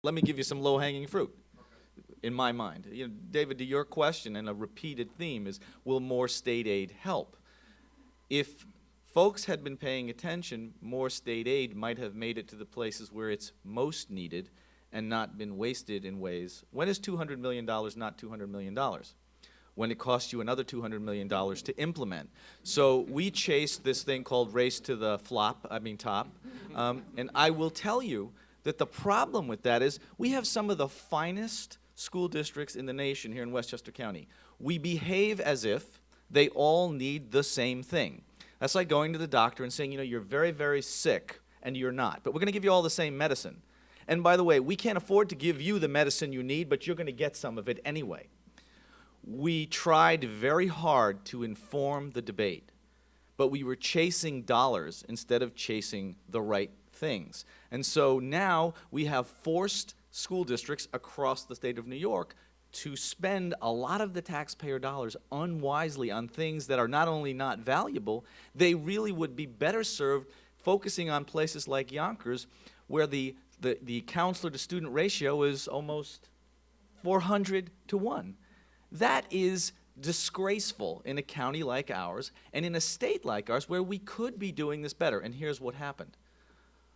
Let me give you some low-hanging fruit, in my mind. David, to your question, and a repeated theme is, will more state aid help? If folks had been paying attention, more state aid might have made it to the places where it's most needed and not been wasted in ways. When is $200 million not $200 million? When it costs you another $200 million to implement. So we chased this thing called race to the top. And I will tell you that the problem with that is we have some of the finest school districts in the nation here in Westchester County. We behave as if they all need the same thing. That's like going to the doctor and saying, you're very, very sick, and you're not. But we're going to give you all the same medicine. And by the way, we can't afford to give you the medicine you need, but you're going to get some of it anyway. We tried very hard to inform the debate, but we were chasing dollars instead of chasing the right things. And so now we have forced school districts across the state of New York to spend a lot of the taxpayer dollars unwisely on things that are not only not valuable, they really would be better served focusing on places like Yonkers, where the counselor to student ratio is almost 400 to 1. That is disgraceful in a county like ours and in a state like ours where we could be doing this better. And here's what happened.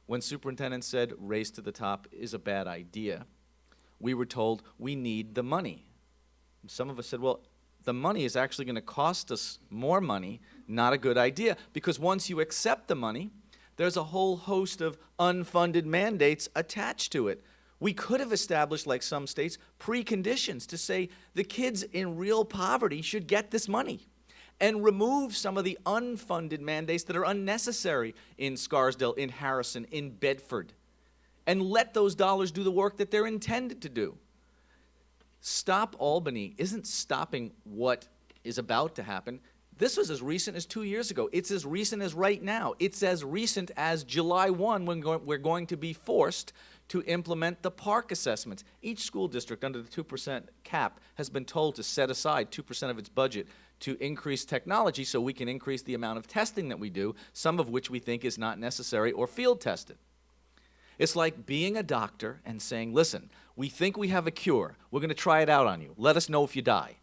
When superintendents said race to the top is a bad idea, we were told we need the money. Some of us said, well, the money is actually going to cost us more money, not a good idea, because once you accept the money, there's a whole host of unfunded mandates attached to it. We could have established, like some states, preconditions to say the kids in real poverty should get this money and remove some of the unfunded mandates that are unnecessary in Scarsdale, in Harrison, in Bedford, and let those dollars do the work that they're intended to do. Stop Albany isn't stopping what is about to happen. This was as recent as 2 years ago. It's as recent as right now. It's as recent as July 1 when we're going to be forced to implement the park assessments. Each school district under the 2% cap has been told to set aside 2% of its budget to increase technology so we can increase the amount of testing that we do, some of which we think is not necessary or field tested. It's like being a doctor and saying, listen, we think we have a cure. We're going to try it out on you. Let us know if you die.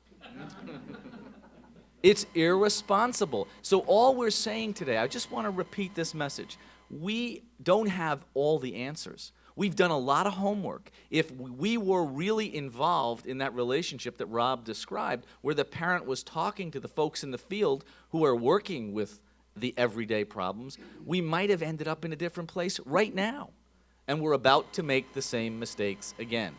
It's irresponsible. So all we're saying today, I just want to repeat this message. We don't have all the answers. We've done a lot of homework. If we were really involved in that relationship that Rob described, where the parent was talking to the folks in the field who are working with the everyday problems, we might have ended up in a different place right now. And we're about to make the same mistakes again.